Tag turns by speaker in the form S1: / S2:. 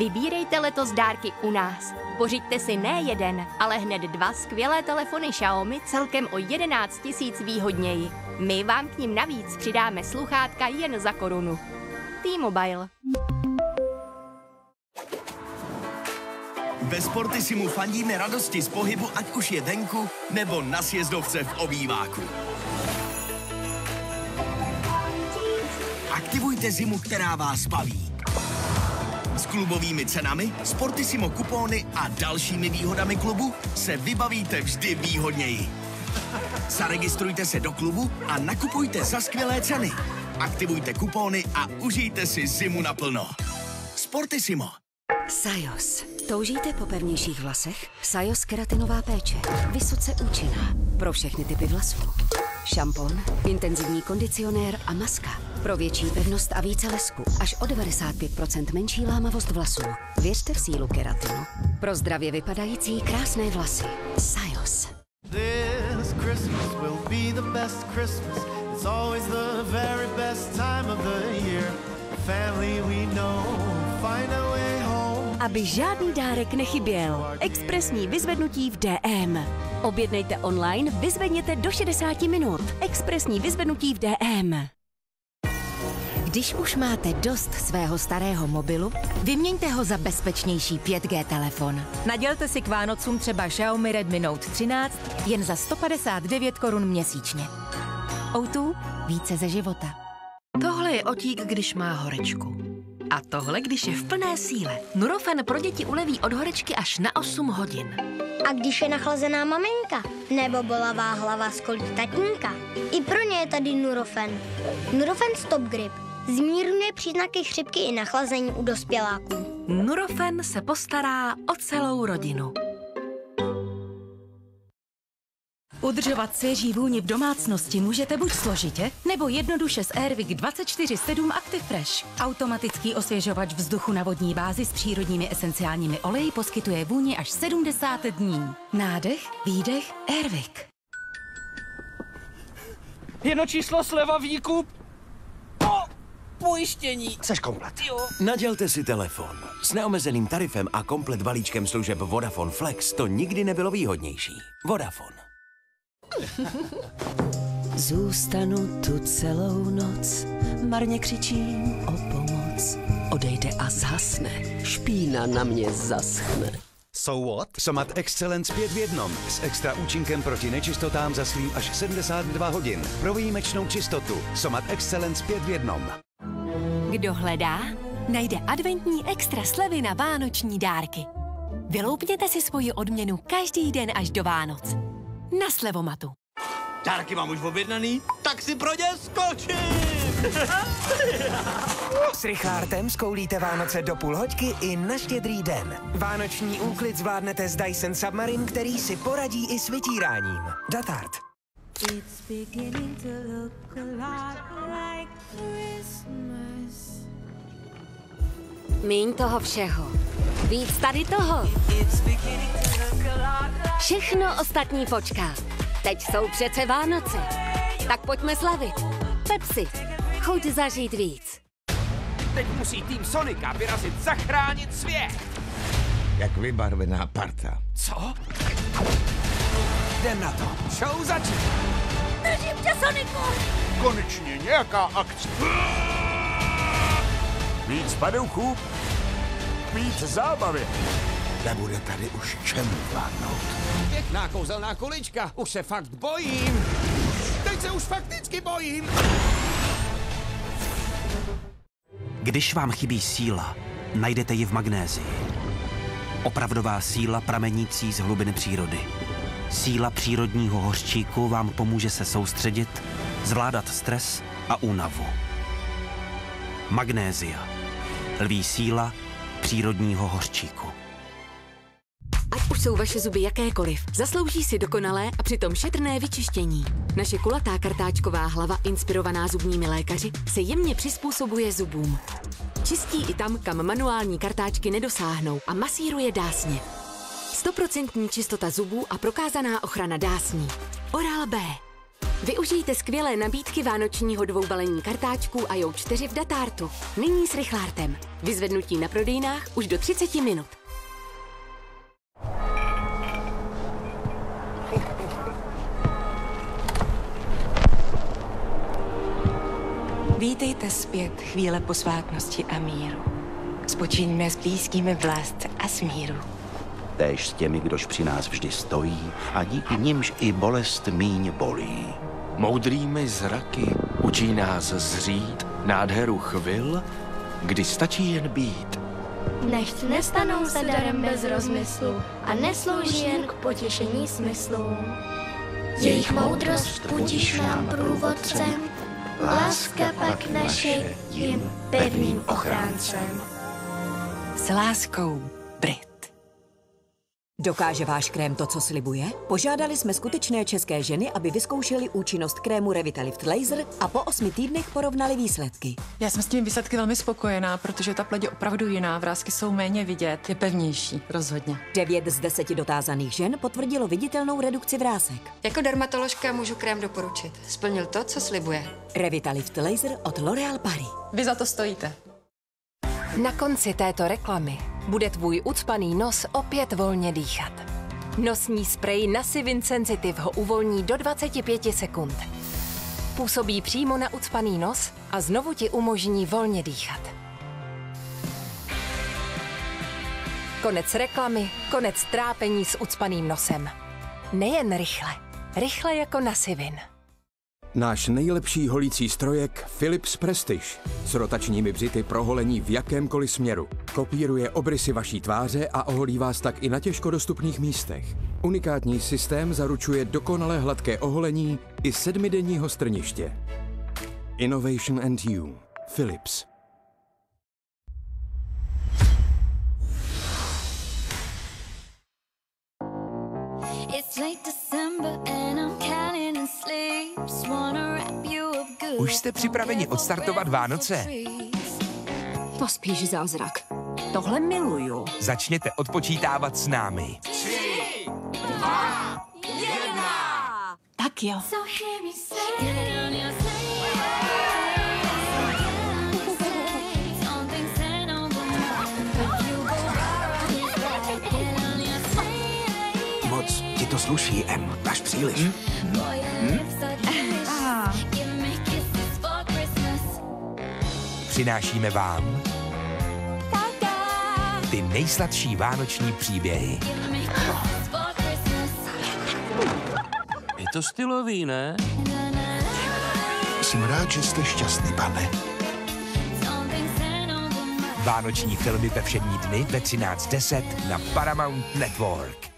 S1: Vybírejte letos dárky u nás. Pořiďte si ne jeden, ale hned 2 skvělé telefony Xiaomi celkem o 11 000 výhodněji. My vám k nim navíc přidáme sluchátka jen za korunu. T-Mobile.
S2: Ve Sportissimu fandíme radosti z pohybu, ať už je venku, nebo na sjezdovce v obýváku. Aktivujte zimu, která vás baví. S klubovými cenami, Sportissimo kupóny a dalšími výhodami klubu se vybavíte vždy výhodněji. Zaregistrujte se do klubu a nakupujte za skvělé ceny. Aktivujte kupóny a užijte si zimu naplno. Sportissimo.
S3: Sajos. Toužíte po pevnějších vlasech? Sajos keratinová péče. Vysoce účinná. Pro všechny typy vlasů. Šampon, intenzivní kondicionér a maska. Pro větší pevnost a více lesku. Až o 95% menší lámavost vlasů. Věřte v sílu keratinu. Pro zdravě vypadající krásné vlasy. Sajos.
S4: This Christmas will be the best Christmas. It's always the very best time of the year. Family we know, find a way home.
S3: Aby žádný dárek nechyběl. Expresní vyzvednutí v DM. Objednejte online, vyzvedněte do 60 minut. Expresní vyzvednutí v DM. Když už máte dost svého starého mobilu, vyměňte ho za bezpečnější 5G telefon.
S5: Nadělte si k Vánocům třeba Xiaomi Redmi Note 13 jen za 159 korun měsíčně. O2 více ze života.
S6: Tohle je otík, když má horečku. A tohle, když je v plné síle. Nurofen pro děti uleví od horečky až na 8 hodin.
S7: A když je nachlazená maminka nebo bolavá hlava z kolí tatínka, i pro ně je tady Nurofen. Nurofen Stop Grip zmírňuje příznaky chřipky i nachlazení u dospěláků.
S6: Nurofen se postará o celou rodinu.
S5: Udržovat svěží vůni v domácnosti můžete buď složitě, nebo jednoduše s Airwick 24/7 Active Fresh. Automatický osvěžovač vzduchu na vodní bázi s přírodními esenciálními oleji poskytuje vůni až 70 dní. Nádech, výdech, Airwick.
S8: Jedno číslo sleva výkup. Pojištění.
S2: Seš komplet. Nadělte si telefon. S neomezeným tarifem a komplet balíčkem služeb Vodafone Flex to nikdy nebylo výhodnější. Vodafone.
S3: Zůstanu tu celou noc, marně křičím o pomoc. Odejde a zhasne, špína na mě zaschne.
S9: So what? Somat Excellence 5 v 1 s extra účinkem proti nečistotám zaslím až 72 hodin. Pro výjimečnou čistotu. Somat Excellence 5 v 1.
S5: Kdo hledá, najde adventní extra slevy na vánoční dárky. Vyloupněte si svoji odměnu každý den až do Vánoc. Na Slevomatu.
S2: Dárky mám už objednaný, tak si pro ně skočím!
S10: S Richardem zkoulíte Vánoce do půl hoďky i na Štědrý den. Vánoční úklid zvládnete s Dyson Submarine, který si poradí i s vytíráním. Datart.
S3: Míň toho všeho. Víc tady toho. Všechno ostatní počká. Teď jsou přece Vánoce. Tak pojďme slavit. Pepsi. Chuť zažít víc.
S8: Teď musí tým Sonika vyrazit zachránit svět.
S11: Jak vybarvená parta.
S8: Co? Jdem na to. Show začíná.
S7: Držím tě, Soniku!
S11: Konečně nějaká akce. Víc padouchů, víc zábavy. Nebude tady už čemu vládnout.
S8: Pěkná kouzelná kulička. Už se fakt bojím. Teď se už fakticky bojím.
S12: Když vám chybí síla, najdete ji v magnézii. Opravdová síla pramenící z hlubin přírody. Síla přírodního hořčíku vám pomůže se soustředit, zvládat stres a únavu. Magnézia. Lví síla přírodního hořčíku.
S5: Ať už jsou vaše zuby jakékoliv, zaslouží si dokonalé a přitom šetrné vyčištění. Naše kulatá kartáčková hlava, inspirovaná zubními lékaři, se jemně přizpůsobuje zubům. Čistí i tam, kam manuální kartáčky nedosáhnou a masíruje dásně. 100% čistota zubů a prokázaná ochrana dásní. Oral-B.
S3: Využijte skvělé nabídky vánočního dvoubalení kartáčků a Jou 4 v Datártu. Nyní s Rychlártem. Vyzvednutí na prodejnách už do 30 minut.
S13: Vítejte zpět, chvíle posvátnosti a míru. Spočíňme s blízkými v lásce a smíru.
S14: Též s těmi, kdož při nás vždy stojí a díky nimž i bolest míň bolí.
S15: Moudrými zraky učí nás zřít nádheru chvil, kdy stačí jen být.
S7: Nechť nestanou se darem bez rozmyslu a neslouží jen k potěšení smyslu. Jejich moudrost budíš nám průvodcem, láska pak naše jim pevným ochráncem.
S13: S láskou, Brit.
S16: Dokáže váš krém to, co slibuje? Požádali jsme skutečné české ženy, aby vyzkoušeli účinnost krému Revitalift Laser a po 8 týdnech porovnali výsledky.
S17: Já jsem s těmi výsledky velmi spokojená, protože ta pleť je opravdu jiná, vrásky jsou méně vidět, je pevnější, rozhodně.
S16: 9 z 10 dotázaných žen potvrdilo viditelnou redukci vrásek.
S18: Jako dermatoložka můžu krém doporučit. Splnil to, co slibuje.
S16: Revitalift Laser od L'Oréal Paris.
S17: Vy za to stojíte.
S6: Na konci této reklamy bude tvůj ucpaný nos opět volně dýchat. Nosní sprej Nasivin Sensitive ho uvolní do 25 sekund. Působí přímo na ucpaný nos a znovu ti umožní volně dýchat. Konec reklamy, konec trápení s ucpaným nosem. Nejen rychle, rychle jako Nasivin.
S19: Náš nejlepší holící strojek Philips Prestige s rotačními břity pro holení v jakémkoliv směru. Kopíruje obrysy vaší tváře a oholí vás tak i na těžko dostupných místech. Unikátní systém zaručuje dokonale hladké oholení i 7denního strniště. Innovation and You. Philips.
S10: Už jste připraveni odstartovat Vánoce?
S3: To spíš zázrak. Tohle miluju.
S10: Začněte odpočítávat s námi.
S4: 3, 2, 1.
S3: Tak jo.
S10: Moc ti to sluší, Em. Máš příliš. Přinášíme vám ty nejsladší vánoční příběhy.
S11: Je to stylový, ne?
S20: Jsem rád, že jste šťastný, pane.
S10: Vánoční filmy ve všední dny ve 13:10 na Paramount Network.